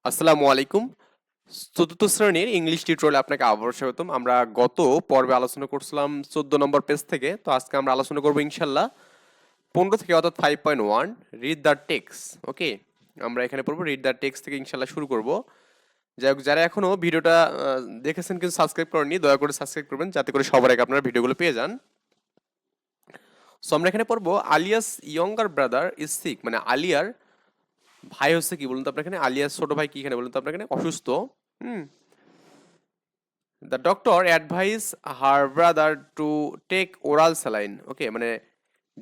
আসসালামু আলাইকুম। চতুর্থ শ্রেণীর ইংলিশ টিউটোরিয়ালে আপনাকে আবারও স্বাগতম। আমরা গত পর্বে আলোচনা করছিলাম 14 নম্বর পেজ থেকে। তো আজকে আমরা আলোচনা করবো ইনশাল্লাহ 15 থেকে, অর্থাৎ 5.1 রিড দ্য টেক্সট। ওকে, আমরা এখানে পড়বো রিড দ্য টেক্সট থেকে ইনশাল্লাহ শুরু করব। যাই হোক, যারা এখনো ভিডিওটা দেখেছেন কিন্তু সাবস্ক্রাইব করেননি, দয়া করে সাবস্ক্রাইব করবেন যাতে করে সবার আগে আপনারা ভিডিওগুলো পেয়ে যান। সো আমরা এখানে পড়বো Alia's younger brother is sick, মানে আলিয়ার ভাই হচ্ছে কি বলুন তো আপনার এখানে, আলিয়াস ছোট ভাই কি এখানে বলুন তো আপনার এখানে অসুস্থ। Hmm, the doctor advise her brother to take oral saline. Okay, মানে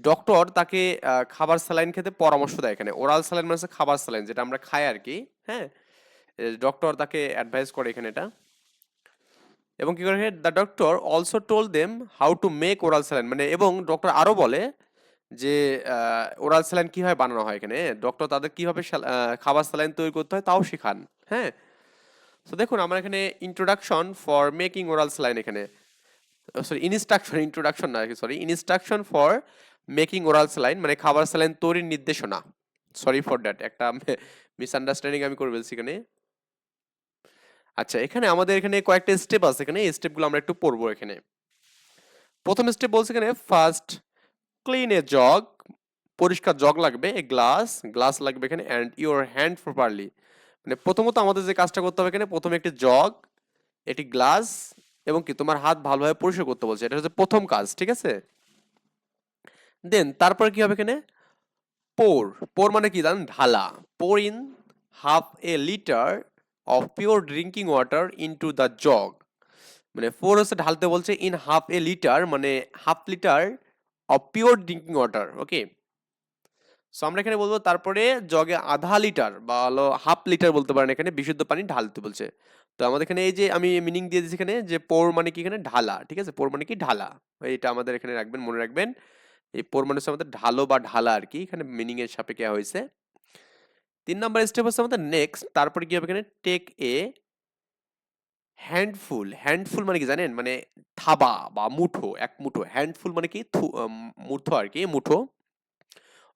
ডক্টর তাকে খাবার স্যালাইন খেতে পরামর্শ দেয়। এখানে ওরাল স্যালাইন মানে হচ্ছে খাবার স্যালাইন, যেটা আমরা খাই আর কি। হ্যাঁ, ডক্টর তাকে অ্যাডভাইস করে এখানে এটা। এবং কি করে, the doctor also told them how to make oral saline, মানে এবং ডক্টর আরো বলে যে ওরাল স্যালাইন কিভাবে বানানো হয়। এখানে ডক্টর তাদের কিভাবে খাবার স্যালাইন তৈরি করতে হয় তাও শেখান। হ্যাঁ, তো দেখুন আমরা এখানে introduction for making oral saline, এখানে সরি ইনস্ট্রাকশন না, sorry instruction for making oral saline, মানে খাবার স্যালাইন তৈরির নির্দেশনা। সরি ফর দ্যাট, একটা মিসআন্ডারস্ট্যান্ডিং আমি করে ফেলছি এখানে। আচ্ছা, এখানে আমাদের এখানে কয়েকটা স্টেপ আছে, এখানে এই স্টেপগুলো আমরা একটু পড়বো। এখানে প্রথম স্টেপ বলছে এখানে ফার্স্ট ক্লিন এ জগ, পরিষ্কার জগ লাগবে, এ গ্লাস লাগবে এখানে, অ্যান্ড ইউর হ্যান্ড প্রপারলি, মানে প্রথমত আমাদের যে কাজটা করতে হবে এখানে, প্রথমে একটি জগ, একটি গ্লাস, এবং কি তোমার হাত ভালোভাবে পরিষ্কার করতে বলছে, এটা হচ্ছে প্রথম কাজ, ঠিক আছে। দেন তারপরে কি হবে এখানে, পোর, পোর মানে কি জানেন, ঢালা। Pour in half a litre of pure drinking water into the jug, মানে পোর হচ্ছে ঢালতে বলছে, ইন হাফ এ লিটার মানে half litre of pure drinking water. Okay, so আমরা এখানে বলবো তারপরে জগে আধা লিটার বা হলো হাফ লিটার বলতে পারেন, এখানে বিশুদ্ধ পানি ঢালতে বলছে। তো আমাদের এখানে এই যে আমি মিনিং দিয়ে দিচ্ছি এখানে, যে পোর মানে কি এখানে ঢালা, ঠিক আছে, পোর মানে কি ঢালা, এটা আমাদের এখানে রাখবেন, মনে রাখবেন। এই পোর মানে হচ্ছে আমাদের ঢালো বা ঢালা আর কি, এখানে মিনিং এর সাপেক্ষে হয়েছে। 3 নম্বর স্টেপ হচ্ছে আমাদের নেক্সট, তারপরে কি হবে এখানে, টেক এ হ্যান্ডফুল। হ্যান্ডফুল মানে কি জানেন, মানে থাবা বা মুঠো, এক মুঠো। হ্যান্ডফুল মানে কি মুঠো আর কি, মুঠো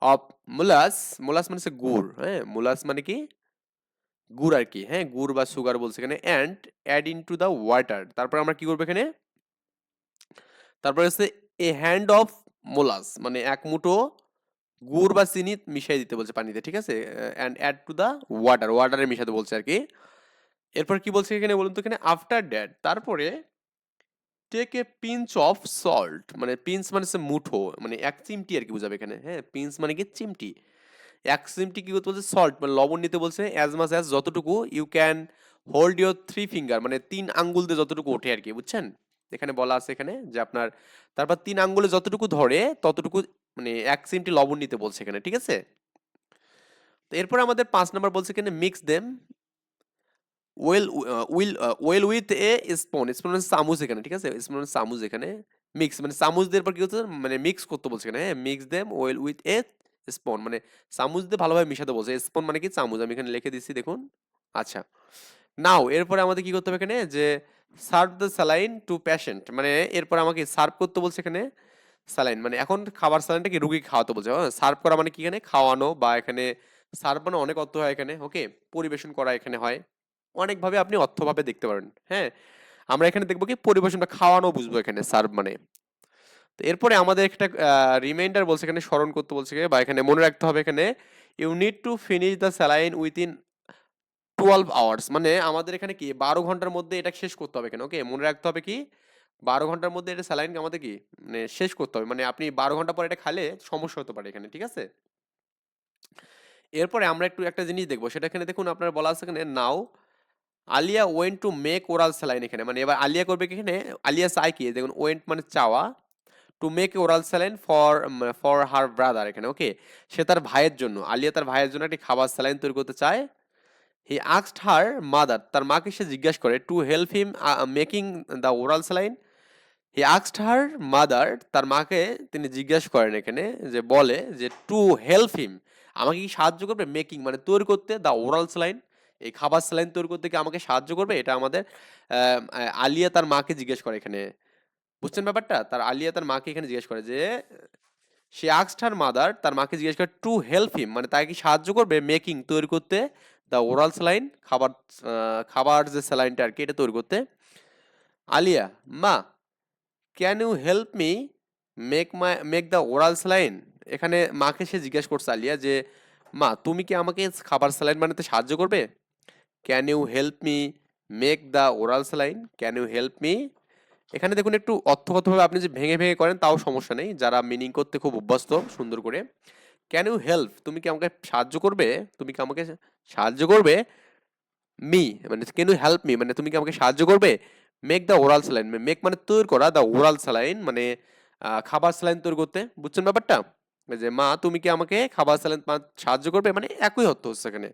অফ মোলাস। মোলাস মানে হচ্ছে গুড়। হ্যাঁ, মোলাস মানে কি গুড় আর কি। হ্যাঁ, গুড় বা সুগার বলছে এখানে। And add into the water, তারপর আমরা কি করবো এখানে, তারপরে হচ্ছে এ হ্যান্ড অফ মোলাস, মানে এক মুঠো গুড় বা চিনি মিশিয়ে দিতে বলছে পানিতে, ঠিক আছে। And add to the water, ওয়াটারে মিশাতে বলছে আর কি। এরপর কি বলছে এখানে বলুন তো, এখানে আফটার দ্যাট, তারপরে take a pinch of salt, মানে পিঞ্চ মানে হচ্ছে মুঠো, মানে এক চিমটি আর কি বুঝাবে এখানে। হ্যাঁ, পিঞ্চ মানে কি চিমটি, এক চিমটি কি করতে বলছে, সল্ট মানে লবণ নিতে বলছে, অ্যাজ মাচ অ্যাজ যতটুকু, you can hold your 3 finger, মানে 3 আঙ্গুল দিয়ে যতটুকু ওঠে আর কি, বুঝছেন। এখানে বলা আছে এখানে যে আপনার, তারপর 3 আঙ্গুলে যতটুকু ধরে ততটুকু, মানে এক চিমটি লবণ নিতে বলছে এখানে, ঠিক আছে। তো এরপর আমাদের 5 নম্বর বলছে এখানে mix them well well with a spoon. Spoon মানে চামচ এখানে, ঠিক আছে, স্পুন মানে চামচ এখানে। মিক্স মানে চামচ দিয়ে পর কি হচ্ছে, মানে মিক্স করতে বলছে এখানে। হ্যাঁ, mix them well with a spoon, মানে চামচ দিয়ে ভালোভাবে মিশাতে বলছে। স্পুন মানে কি চামচ, আমি এখানে লিখে দিচ্ছি দেখুন। আচ্ছা, নাও এরপরে আমাদের কি করতে হবে এখানে, যে serve the saline to patient, মানে এরপর আমাকে সার্ভ করতে বলছে এখানে স্যালাইন, মানে এখন খাবার স্যালাইনটা কি রুগী খাওয়াতে বলছে। সার্ভ করা মানে কি, এখানে খাওয়ানো, বা এখানে সার্ভ মানে অনেক অর্থ হয় এখানে। ওকে, পরিবেশন করা এখানে হয় অনেকভাবে, আপনি অর্থভাবে দেখতে পারেন। হ্যাঁ, আমরা এখানে দেখবো কি পরিবেশনটা খাওয়ানো বুঝবো এখানে সার্ভ মানে। তো এরপরে আমাদের একটা রিমাইন্ডার বলছে এখানে, স্মরণ করতে বলছে বা এখানে মনে রাখতে হবে এখানে, you need to finish the saline within 12 hours, মানে আমাদের এখানে কি 12 ঘন্টার মধ্যে এটা শেষ করতে হবে এখানে। ওকে, মনে রাখতে হবে কি 12 ঘন্টার মধ্যে এটা স্যালাইন আমাদের কি মানে শেষ করতে হবে, মানে আপনি 12 ঘন্টা পর এটা খালে সমস্যা হতে পারে এখানে, ঠিক আছে। এরপরে আমরা একটু একটা জিনিস দেখবো, সেটা এখানে দেখুন আপনার বলা আছে এখানে, now Aliya went to make oral saline, এখানে মানে এবার আলিয়া করবে কি এখানে, আলিয়া চাই কি, দেখুন ওয়েন্ট মানে চাওয়া, two make oral saline for for her brother এখানে। ওকে, সে তার ভাইয়ের জন্য, আলিয়া তার ভাইয়ের জন্য একটি খাবার স্যালাইন তৈরি করতে চায়। হি আস্কড হার মাদার, তার মাকে সে জিজ্ঞাসা করে, to help him making the oral saline. He asked her mother, তার মাকে তিনি জিজ্ঞাসা করেন এখানে, যে বলে যে টু হেল্প হিম, আমাকে কি সাহায্য করবে, মেকিং মানে তৈরি করতে, দ্য ওরাল স্যালাইন, এই খাবার স্যালাইন তৈরি করতে কি আমাকে সাহায্য করবে, এটা আমাদের আলিয়া তার মাকে জিজ্ঞেস করে এখানে। বুঝছেন ব্যাপারটা, তার আলিয়া তার মাকে এখানে জিজ্ঞেস করে যে, সে আস্কড হার মাদার, তার মাকে জিজ্ঞেস করে টু হেল্প হিম, মানে তাকে কি সাহায্য করবে, মেকিং তৈরি করতে, দ্য ওরাল স্যালাইন, খাবার খাবার যে স্যালাইনটা আর কি এটা তৈরি করতে। আলিয়া, মা can you help me make the oral saline. এখানে মাকে সে জিজ্ঞেস করছে আলিয়া যে মা তুমি কি আমাকে খাবার স্যালাইন বানাতে সাহায্য করবে। Can you help me make the oral saline, can you help me. এখানে দেখুন একটু অর্থগতভাবে আপনি যে ভেঙে ভেঙে করেন তাও সমস্যা নেই, যারা মিনিং করতে খুব অভ্যস্ত সুন্দর করে। ক্যান ইউ হেল্প, তুমি কি আমাকে সাহায্য করবে, তুমি কি আমাকে সাহায্য করবে। মি মানে ক্যান ইউ হেল্প মি মানে তুমি কি আমাকে সাহায্য করবে। Make the oral saline, make মানে তৈরি করা, দ্য ওরাল স্যালাইন মানে খাবার স্যালাইন তৈরি করতে। বুঝছেন ব্যাপারটা? এই যে মা তুমি কি আমাকে খাবার স্যালাইন সাহায্য করবে, মানে একই অর্থ হচ্ছে এখানে।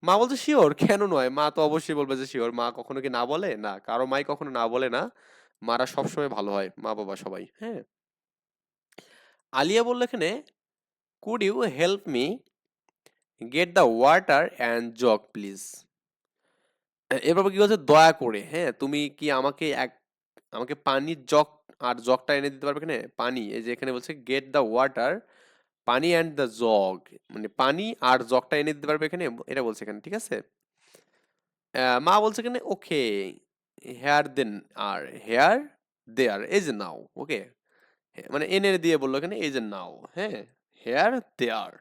মা বলছে শিওর, কেন নয়, মা তো অবশ্যই বলবে যে শিওর। মা কখনো কি না বলে না, কারো মাই কখনো না বলে না। মারা সবসময় ভালো হয়, মা বাবা সবাই, হ্যাঁ। আলিয়া বলল এখানে could you help me get the water and jug please. এরপর কি বলছে, দয়া করে, হ্যাঁ তুমি কি আমাকে আমাকে পানির জগ আর জগটা এনে দিতে পারবে এখানে। পানি, এই যে এখানে বলছে গেট দ্য ওয়াটার, পানি অ্যান্ড দ্য জগ, মানে পানি আর জগটা এনে দিতে পারবে এখানে, এটা বলছে এখানে, ঠিক আছে। মা বলছে এখানে ওকে, হেয়ার দেন আর হেয়ার দেয়ার এই যে নাও, ওকে মানে এনে দিয়ে বললো এখানে এই যে নাও, হ্যাঁ হেয়ার দেয়ার।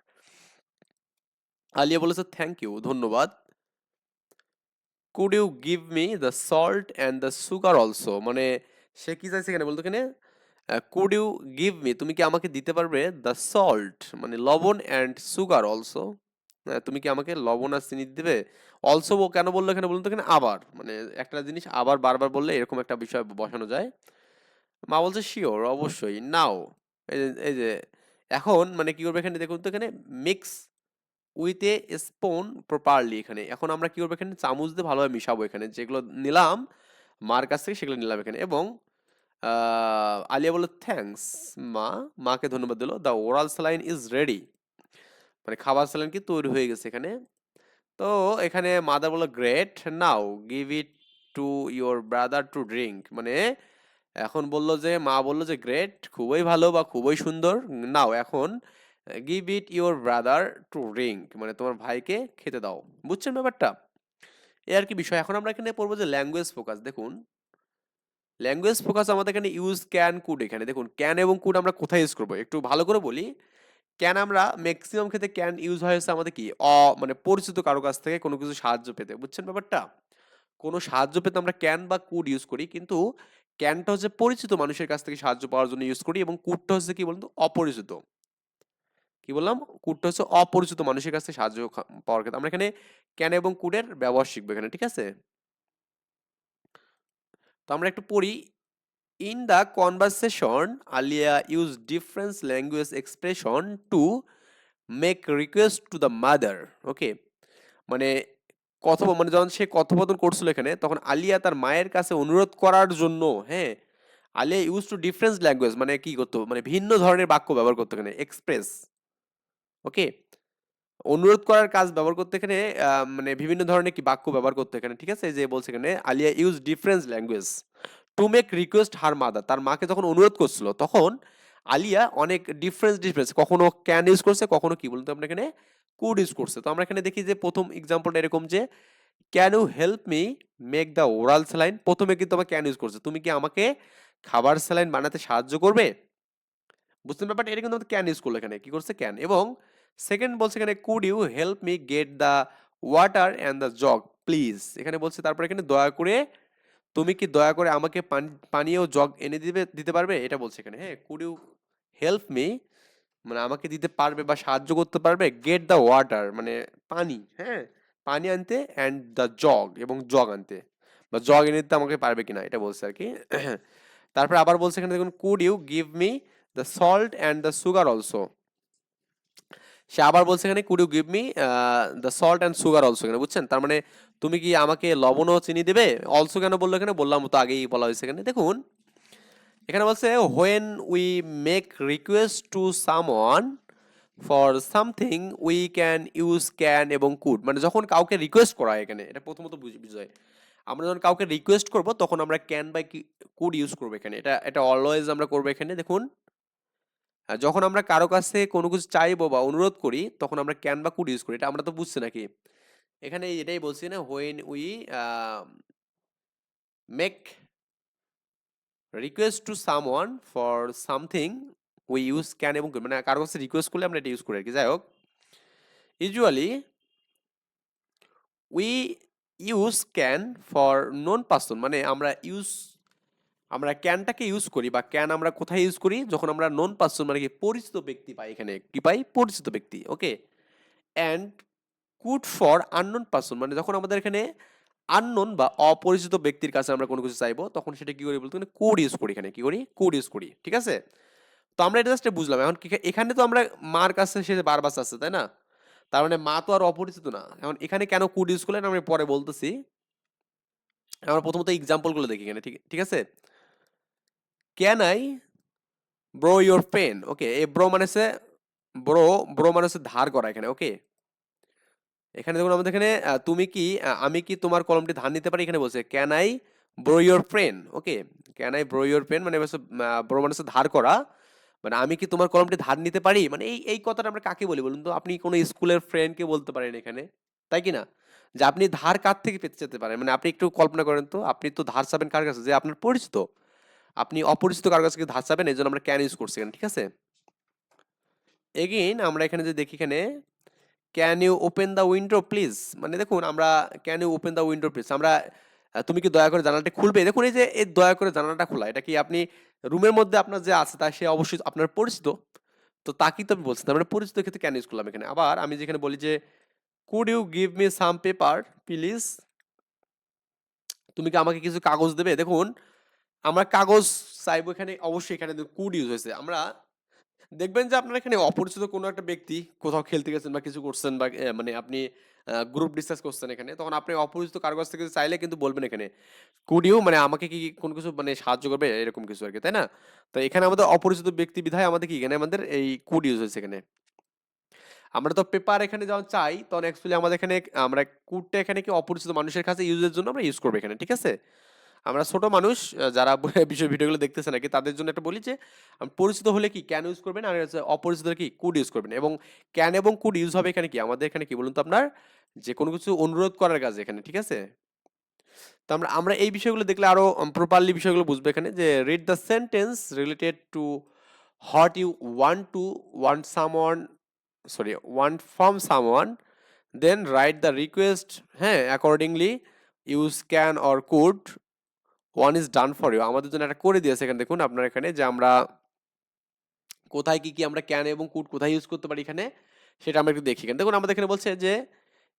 আলিয়া বলেছে থ্যাংক ইউ, ধন্যবাদ। Could you give me the salt and the sugar also, মানে সে কি চাইছে এখানে বলতো এখানে কুড ইউ গিভ মি, তুমি কি আমাকে দিতে পারবে দ্য সল্ট মানে লবণ অ্যান্ড সুগার অলসো, তুমি কি আমাকে লবণ আর চিনি দিবে। অলসো ও কেন বললো এখানে বলুন তো, এখানে আবার মানে একটা জিনিস আবার বারবার বললে এরকম একটা বিষয় বসানো যায়। মা বলছে শিওর, অবশ্যই নাও। এই যে এখন মানে কি করবে এখানে দেখুন তো, এখানে mix with a spoon properly, এখানে এখন আমরা কি করবো এখানে চামচ দিয়ে ভালোভাবে মিশাবো, এখানে যেগুলো নিলাম মার কাছ থেকে সেগুলো নিলাম এখানে। এবং আলিয়া বলল থ্যাঙ্কস মা, মাকে ধন্যবাদ দিল। The oral saline is ready, মানে খাবার স্যালাইন কি তৈরি হয়ে গেছে এখানে। তো এখানে মাদার বলল great, now give it to your brother to drink, মানে এখন বলল যে মা বলল যে গ্রেট খুবই ভালো বা খুবই সুন্দর, নাও এখন give eat your brother to drink, মানে তোমার ভাইকে খেতে দাও। বুঝছেন ব্যাপারটা? এ আর কি বিষয়। এখন আমরা এখানে পড়বো যে ল্যাঙ্গুয়েজ ফোকাস। দেখুন ল্যাঙ্গুয়েজ ফোকাস আমাদের এখানে ইউজ ক্যান কুড, এখানে দেখুন ক্যান এবং কুড আমরা কোথায় ইউজ করবো একটু ভালো করে বলি। ক্যান আমরা ম্যাক্সিমাম ক্ষেত্রে ক্যান ইউজ হয়েছে আমাদের কি মানে পরিচিত কারো কাছ থেকে কোনো কিছু সাহায্য পেতে। বুঝছেন ব্যাপারটা? কোনো সাহায্য পেতে আমরা ক্যান বা কুড ইউজ করি, কিন্তু ক্যানটা হচ্ছে পরিচিত মানুষের কাছ থেকে সাহায্য পাওয়ার জন্য ইউজ করি, এবং কুডটা হচ্ছে কি বলুন তো অপরিচিত। কি বললাম? কুডটা হচ্ছে অপরিচিত মানুষের কাছ থেকে সাহায্য পাওয়ার ক্ষেত্রে আমরা এখানে ক্যান এবং কুডের ব্যবহার শিখবো এখানে, ঠিক আছে। তো আমরা একটু পড়ি। In the conversation Aliya use different language expression to make request to the mother. Okay, মানে মানে যখন সে কথোপকথন করছিল এখানে, তখন আলিয়া তার মায়ের কাছে অনুরোধ করার জন্য, হ্যাঁ Alia use two different language মানে কি করতো, মানে ভিন্ন ধরনের বাক্য ব্যবহার করতো এখানে এক্সপ্রেস। ওকে, অনুরোধ করার কাজ ব্যবহার করতে এখানে মানে বিভিন্ন ধরনের কি বাক্য ব্যবহার করতে এখানে, ঠিক আছে। যে বলছে এখানে Alia use different language to make request her mother, তার মাকে যখন অনুরোধ করছিল তখন আলিয়া অনেক ডিফারেন্স কখনো ক্যান ইউজ করছে, কখনো কি বলতো আমরা এখানে কুড ইউজ করছে। তো আমরা এখানে দেখি যে প্রথম এক্সাম্পলটা এরকম যে can you help me make the oral saline, প্রথমে কিন্তু আমার ক্যান ইউজ করছে, তুমি কি আমাকে খাবার স্যালাইন বানাতে সাহায্য করবে। বুঝতে ব্যাপারটা, এটা কিন্তু ক্যান ইউজ করলো এখানে কি করছে ক্যান। এবং সেকেন্ড বলছে এখানে could you help me get the water and the jug please, এখানে বলছে তারপর এখানে দয়া করে, তুমি কি দয়া করে আমাকে পানি ও জগ এনে দিতে পারবে, এটা বলছে এখানে। হ্যাঁ কুড ইউ হেল্প মি মানে আমাকে দিতে পারবে বা সাহায্য করতে পারবে, গেট দ্য ওয়াটার মানে পানি, হ্যাঁ পানি আনতে, অ্যান্ড দ্য জগ এবং জগ আনতে বা জগ এনে দিতে আমাকে পারবে কিনা, এটা বলছে আর কি। তারপর আবার বলছে এখানে দেখুন could you give me the salt and the sugar also, সে আবার বলছে এখানে could you give me the salt and sugar also, এখানে বুঝছেন তার মানে তুমি কি আমাকে লবণ ও চিনি দেবে। অলসো কেন বললো এখানে, বললাম তো আগেই বলা হয়েছে এখানে। দেখুন এখানে বলছে when we make request to someone for something we can use can এবং কুড, মানে যখন কাউকে রিকোয়েস্ট করা হয় এখানে, এটা প্রথমত বুঝায় আমরা যখন কাউকে রিকোয়েস্ট করব তখন আমরা ক্যান বাই কুড ইউজ করবো এখানে, এটা এটা অলওয়েজ আমরা করবো এখানে। দেখুন যখন আমরা কারো কাছে কোনো কিছু চাইবো বা অনুরোধ করি তখন আমরা ক্যান বা কুড ইউজ করি, এটা আমরা তো বুঝছি নাকি। এখানে এটাই বলছি না, when we make request to someone for something we use can এবং could, মানে কারো কাছে রিকোয়েস্ট করলে আমরা এটা ইউজ করি আর কি। যাই হোক, usually we use can for known person, মানে আমরা ক্যানটাকে ইউজ করি বা ক্যান আমরা কোথায় ইউজ করি, যখন আমরা নন পার্সন মানে কি পরিচিত ব্যক্তি পাই, এখানে কি পাই, পরিচিত ব্যক্তি, okay. And could for unknown person, মানে যখন আমাদের এখানে আননোন বা অপরিচিত ব্যক্তির কাছে আমরা কোনো কিছু চাইবো, তখন সেটা কি করি বলতে কোড ইউজ করি, এখানে কি করি, কোড ইউজ করি, ঠিক আছে। তো আমরা এটা জাস্ট বুঝলাম। এখন এখানে তো আমরা মার কাছে সে বারবার আছে, তাই না, তার মানে মা তো আর অপরিচিত না। এখন এখানে কেন কোড ইউজ করলেন আমি পরে বলতেছি। আমরা প্রথমত এক্সাম্পল গুলো দেখি এখানে, ঠিক ঠিক আছে। Can I borrow your pen, okay. এই ব্রো মানে হচ্ছে ব্রো, ব্রো মানে হচ্ছে ধার করা এখানে, ওকে। এখানে দেখুন আমাদের এখানে তুমি কি আমি কি তোমার কলমটি ধার নিতে পারি, এখানে বলছে can I borrow your pen, okay. Can I borrow your pen মানে ব্রো মানে হচ্ছে ধার করা, মানে আমি কি তোমার কলমটি ধার নিতে পারি, মানে এই কথাটা আমরা কাকে বলি বলুন তো? আপনি কোনো স্কুলের ফ্রেন্ডকে বলতে পারেন এখানে, তাই কি না, যে আপনি ধার কার থেকে পেতে যেতে পারেন। মানে আপনি একটু কল্পনা করেন তো, আপনি তো ধার চাবেন কার কাছে, যে আপনার পরিচিত। আপনি অপরিচিত কার কাছে ধার চাবেন, এই জন্য আমরা ক্যান ইউজ করছি এখানে, ঠিক আছে। এগেইন আমরা এখানে যে দেখি, এখানে can you open the window please, মানে দেখুন আমরা can you open the window please, আমরা তুমি কি দয়া করে জানালাটা খুলবে। দেখুন এই যে এই দয়া করে জানালাটা খোলা, এটা কি আপনি রুমের মধ্যে আপনার যে আছে তা সে অবশ্যই আপনার পরিচিত, তো তাকেই তো আমি বলছি, তার মানে পরিচিত ক্ষেত্রে ক্যান ইউজ করলাম এখানে। আবার আমি যেখানে বলি যে could you give me some paper please, তুমি কি আমাকে কিছু কাগজ দেবে। দেখুন আমরা কাগজ চাইবো, এখানে অবশ্যই এখানে কুড ইউজ হয়েছে। আমরা দেখবেন যে আপনার এখানে অপরিচিত কোনো একটা ব্যক্তি কোথাও খেলতে গেছেন বা কিছু করছেন বা মানে আপনি গ্রুপ ডিসকাস করছেন এখানে, তখন আপনি অপরিচিত কারো কাছ থেকে চাইলে কিন্তু বলবেন এখানে কুড ইউ, মানে আমাকে কি কোনো কিছু মানে সাহায্য করবে, এরকম কিছু আর কি, তাই না। তো এখানে আমাদের অপরিচিত ব্যক্তি বিধায় আমাদের কি এখানে আমাদের এই কুড ইউজ হয়েছে এখানে। আমরা তো পেপার এখানে যখন চাই তখন অ্যাকচুয়ালি আমাদের এখানে আমরা কুডটা এখানে কি অপরিচিত মানুষের কাছে ইউজের জন্য আমরা ইউজ করবো এখানে, ঠিক আছে। আমরা ছোট মানুষ যারা বিষয় ভিডিওগুলো দেখতেছেন নাকি, তাদের জন্য একটা বলি যে পরিচিত হলে কি ক্যান ইউজ করবেন, আর হচ্ছে অপরিচিত হলে কি কুড ইউজ করবেন। এবং ক্যান এবং কুড ইউজ হবে এখানে কি আমাদের এখানে কি বলুন তো, আপনার যে কোনো কিছু অনুরোধ করার কাজে এখানে, ঠিক আছে। তো আমরা আমরা এই বিষয়গুলো দেখলে আরো প্রপারলি বিষয়গুলো বুঝবো এখানে, যে read the sentence related to what you want someone, sorry want from someone, then write the request, হ্যাঁ, accordingly use can or could, one is done for you, আমাদের জন্য একটা করে দিয়েছে এখানে। দেখুন আপনার এখানে যে আমরা কোথায় কি কি আমরা ক্যান এবং কুড কোথায় ইউজ করতে পারি এখানে, সেটা আমরা একটু দেখি এখানে। দেখুন আমাদের এখানে বলছে যে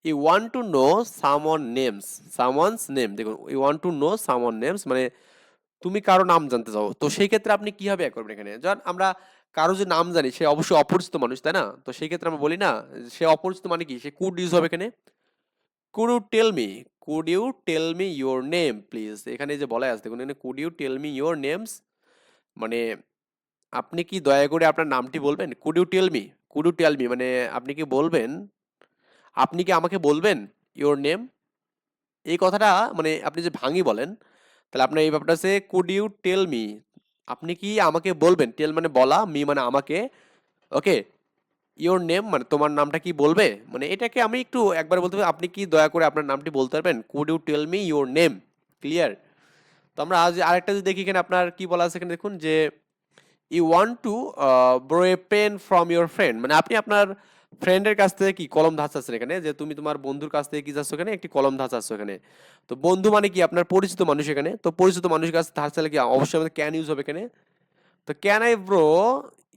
you want to know someone names, someone's name, দেখুন you want to know someone names মানে তুমি কারো নাম জানতে চাও, তো সেই ক্ষেত্রে আপনি কিভাবে করবেন এখানে। যখন আমরা কারো যে নাম জানি সে অবশ্যই অপরিচিত মানুষ, তাই না, তো সেই ক্ষেত্রে আমরা বলি না সে অপরিচিত মানে কি, সে কুড ইউজ হবে এখানে। Could you tell me, could you tell me your name please, এখানে যে বলা আছে দেখুন এখানে could you tell me your names, মানে আপনি কি দয়া করে আপনার নামটি বলবেন। Could you tell me, could you tell me মানে আপনি কি বলবেন, আপনি কি আমাকে বলবেন ইওর নেম, এই কথাটা মানে আপনি যে ভাঙি বলেন, তাহলে আপনার এই ব্যাপারটা আছে কুড ইউ টেল মি, আপনি কি আমাকে বলবেন, টেল মানে বলা, মি মানে আমাকে, ওকে। ইওর নেম মানে তোমার নামটা কি বলবে, মানে এটাকে আমি একটু একবার বলতে পারি, আপনি কি দয়া করে আপনার নামটি বলতে পারবেন, could you tell me your name, clear. তো আমরা আজ আরেকটা যদি দেখি এখানে আপনার কি বলা আছে এখানে, দেখুন যে you want to borrow a pen from your friend, মানে আপনি আপনার ফ্রেন্ডের কাছ থেকে কি কলম ধার চাচ্ছেন এখানে, যে তুমি তোমার বন্ধুর কাছ থেকে কি চাচ্ছ এখানে, একটি কলম ধার চাচ্ছ এখানে। তো বন্ধু মানে কি আপনার পরিচিত মানুষ এখানে, তো পরিচিত মানুষের কাছে ধার চাইলে কি অবশ্যই আমাদের ক্যান ইউজ হবে এখানে। তো can I borrow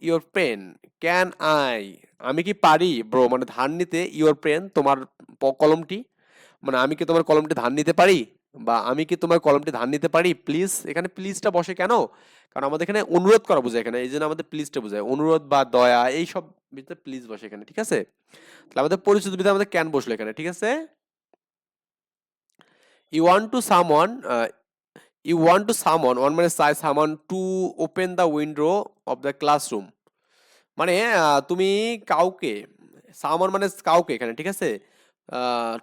your pen, can I, আমি কি পারি ব্রো মানে ধার নিতে, ইওর পেন তোমার কলমটি, মানে আমি কি তোমার কলমটি ধার নিতে পারি, বা আমি কি তোমার কলমটি ধার নিতে পারি প্লিজ। এখানে প্লিজটা বসে কেন, কারণ আমাদের এখানে অনুরোধ করা বোঝায় এখানে, এই জন্য আমাদের প্লিজটা বোঝায়, অনুরোধ বা দয়া এই সব ভিতরে প্লিজ বসে এখানে, ঠিক আছে। তাহলে আমাদের পরিচিত ভিতরে আমাদের ক্যান বসলো এখানে, ঠিক আছে। You want to someone, you want to someone, one মানে চাই, someone to open the window of the classroom, মানে তুমি কাউকে, সামওয়ান মানে কাউকে এখানে, ঠিক আছে।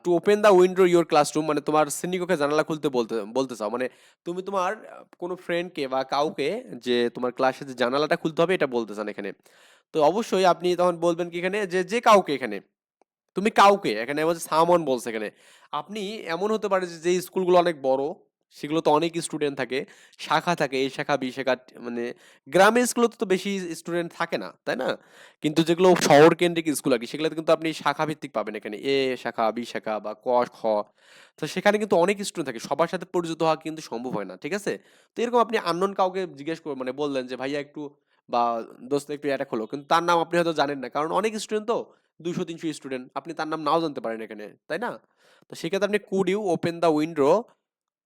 To open the window your classroom মানে তোমার শ্রেণীকক্ষে জানালা খুলতে বলতে বলতে চাও, মানে তুমি তোমার কোনো ফ্রেন্ডকে বা কাউকে যে তোমার ক্লাসে যে জানালাটা খুলতে হবে এটা বলতে চান এখানে। তো অবশ্যই আপনি তখন বলবেন কি এখানে, যে যে কাউকে এখানে, তুমি কাউকে, এখানে বলছে সামন বলছে এখানে। আপনি এমন হতে পারে যে স্কুলগুলো অনেক বড়, সেগুলো তো অনেক স্টুডেন্ট থাকে, শাখা থাকে, এই শাখা বি শাখা, মানে গ্রামের স্কুলে তো বেশি স্টুডেন্ট থাকে না, তাই না? কিন্তু যেগুলো শহর কেন্দ্রিক স্কুল আর কি, সেগুলোতে কিন্তু আপনি শাখা ভিত্তিক পাবেন, এখানে এ শাখা বি শাখা বা ক খ। তো সেখানে কিন্তু অনেক স্টুডেন্ট থাকে, সবার সাথে পরিচিত হওয়া কিন্তু সম্ভব হয় না, ঠিক আছে? তো এরকম আপনি আননোন কাউকে জিজ্ঞেস করবেন, মানে বললেন যে ভাইয়া একটু, বা দোস্ত একটু এটা খোলো, কিন্তু তার নাম আপনি হয়তো জানেন না, কারণ অনেক স্টুডেন্ট তো, 200-300 স্টুডেন্ট, আপনি তার নাম নাও জানতে পারেন এখানে, তাই না? তো সেক্ষেত্রে আপনি could you open the window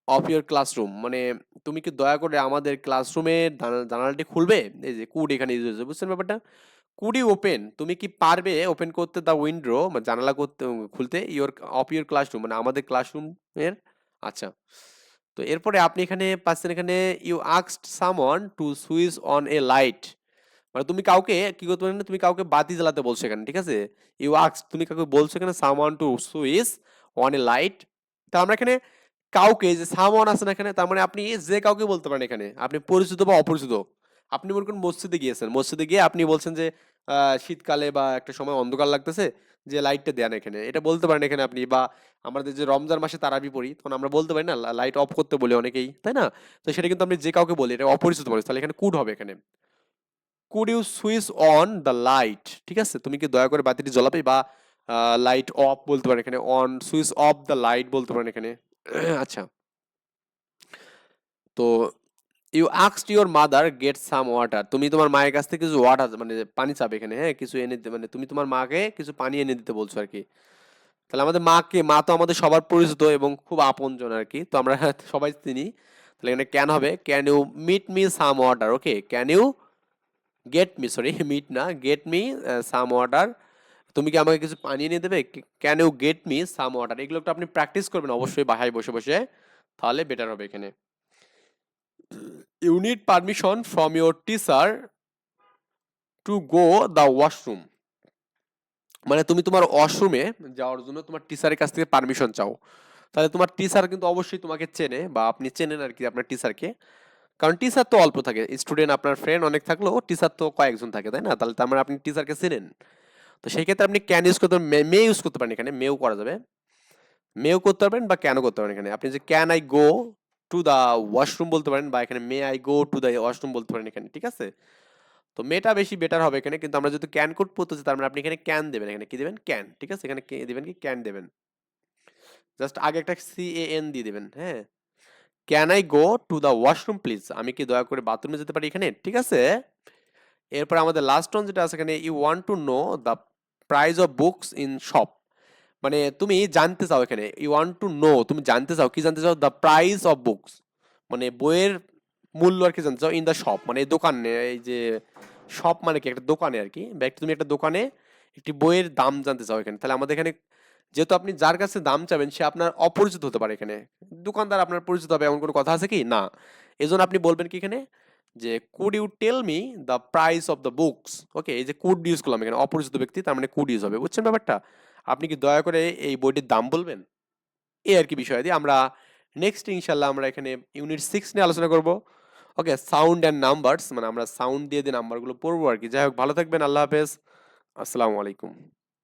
of your classroom, মানে তুমি কি দয়া করে আমাদের ক্লাসরুমের জানালাটি খুলবে? এই যে কুড এখানে ইউজ হয়েছে, বুঝছেন ব্যাপারটা? কুড ইউ ওপেন, তুমি কি পারবে ওপেন করতে দ্য উইন্ডো, মানে জানালা করতে, খুলতে ইউর অফ ইউর ক্লাসরুম, মানে আমাদের ক্লাসরুম এর। আচ্ছা, তো এরপরে আপনি এখানে পাচ্ছেন, এখানে you asked someone to switch on a light, মানে তুমি কাউকে কি করতে পারো, তুমি কাউকে বাতি জ্বালাতে বলছো এখানে, ঠিক আছে? ইউ আস্ক, তুমি কাউকে বলছো এখানে someone to switch on a light. তা আমরা এখানে কাউকে, যে সামওয়ান আছে না এখানে, তার মানে আপনি যে কাউকে বলতে পারেন এখানে, আপনি পরিচিত বা অপরিচিত। আপনি মনে করেন মসজিদে গিয়েছেন, মসজিদে গিয়ে আপনি বলছেন যে শীতকালে বা একটা সময় অন্ধকার লাগতেছে, যে লাইটটা দেন এখানে, এটা বলতে পারেন এখানে আপনি। বা আমাদের যে রমজান মাসে তারাবি পড়ি, তখন আমরা বলতে পারি না লাইট অফ করতে বলি অনেকেই, তাই না? তো সেটা কিন্তু আপনি যে কাউকে বলি, এটা অপরিচিত মানুষ, তাহলে এখানে কুড হবে এখানে। Could you switch on the light, ঠিক আছে? তুমি কি দয়া করে বাতিটি জ্বলাবে, বা লাইট অফ বলতে পারেন এখানে, on switch off the light বলতে পারেন এখানে। আচ্ছা, তো you asked your mother get some water, তুমি তোমার মায়ের কাছ থেকে কিছু ওয়াটার, মানে পানি চাবে এখানে, হ্যাঁ, কিছু এনে দিতে, মানে তুমি তোমার মাকে কিছু পানি এনে দিতে বলছো আর কি। তাহলে আমাদের মাকে, মা তো আমাদের সবার পরিচিত এবং খুব আপনজন আর কি, তো আমরা সবাই চিনি। তাহলে এখানে ক্যান হবে, can you meet me some water, okay, can you get me, sorry meet না, গেট মি সাম ওয়াটার, তুমি কি আমাকে কিছু পানি এনে দেবে? Can you get me some water, এগুলো একটু আপনি প্র্যাকটিস করবেন অবশ্যই বাসায় বসে বসে, তাহলে বেটার হবে এখানে। You need permission from your teacher to go the washroom, মানে তুমি তোমার ওয়াশরুমে যাওয়ার জন্য তোমার টিচারের কাছ থেকে পারমিশন চাও। তাহলে তোমার টিচার কিন্তু অবশ্যই তোমাকে চেনে, বা আপনি চেনেন আর কি আপনার টিচারকে, কারণ টিচার তো অল্প থাকে, স্টুডেন্ট আপনার ফ্রেন্ড অনেক থাকলেও টিচার তো কয়েকজন থাকে, তাই না? তাহলে তার মানে আপনি টিচারকে চেনেন। তো সেই ক্ষেত্রে আপনি ক্যান ইউজ করতে, মে ইউজ করতে পারেন এখানে, মেও করা যাবে, মেও করতে পারবেন বা ক্যানও করতে পারেন এখানে। আপনি যে can I go to the washroom বলতে পারেন, বা এখানে may I go to the washroom বলতে পারেন এখানে, ঠিক আছে? তো মেটা বেশি বেটার হবে এখানে, কিন্তু আমরা যেহেতু ক্যান কোড পড়তেছি, তার মানে আপনি এখানে ক্যান দেবেন, এখানে কি দেবেন? ক্যান, ঠিক আছে? এখানে দিবেন কি? ক্যান দেবেন, জাস্ট আগে একটা CAN দিয়ে দিবেন, হ্যাঁ। Can I go to the washroom please, আমি কি দয়া করে বাথরুমে যেতে পারি এখানে, ঠিক আছে? এরপর আমাদের লাস্ট অন যেটা আছে এখানে, you want to know the price of books in shop, মানে তুমি জানতে চাও এখানে, ইউ ওয়ান্ট টু নো, তুমি জানতে চাও, কি জানতে চাও? দ্য প্রাইস অফ বুকস, মানে বইয়ের মূল্য আর কি জানতে চাও, ইন দ্য শপ মানে দোকানে, এই যে শপ মানে কি, একটা দোকানে আর কি, বা তুমি একটা দোকানে একটি বইয়ের দাম জানতে চাও এখানে। তাহলে আমাদের এখানে, যেহেতু আপনি যার কাছে দাম চাবেন সে আপনার অপরিচিত হতে পারে এখানে, দোকানদার আপনার পরিচিত হবে এমন কোনো কথা আছে কি? না। এজন্য আপনি বলবেন কি এখানে, যে could you tell me the price of the books, okay, এই যে কুড ইউজ করলাম এখানে, অপরিচিত ব্যক্তি, তার মানে কুড ইউজ হবে, বুঝছেন ব্যাপারটা? আপনি কি দয়া করে এই বইটির দাম বলবেন? এই আর কি বিষয় দিয়ে আমরা নেক্সট ইনশাল্লাহ আমরা এখানে ইউনিট 6 নিয়ে আলোচনা করব। ওকে, সাউন্ড অ্যান্ড নাম্বারস, মানে আমরা সাউন্ড দিয়ে নাম্বারগুলো পড়বো আর কি। যাই হোক, ভালো থাকবেন, আল্লাহ হাফেজ, আসসালামু আলাইকুম।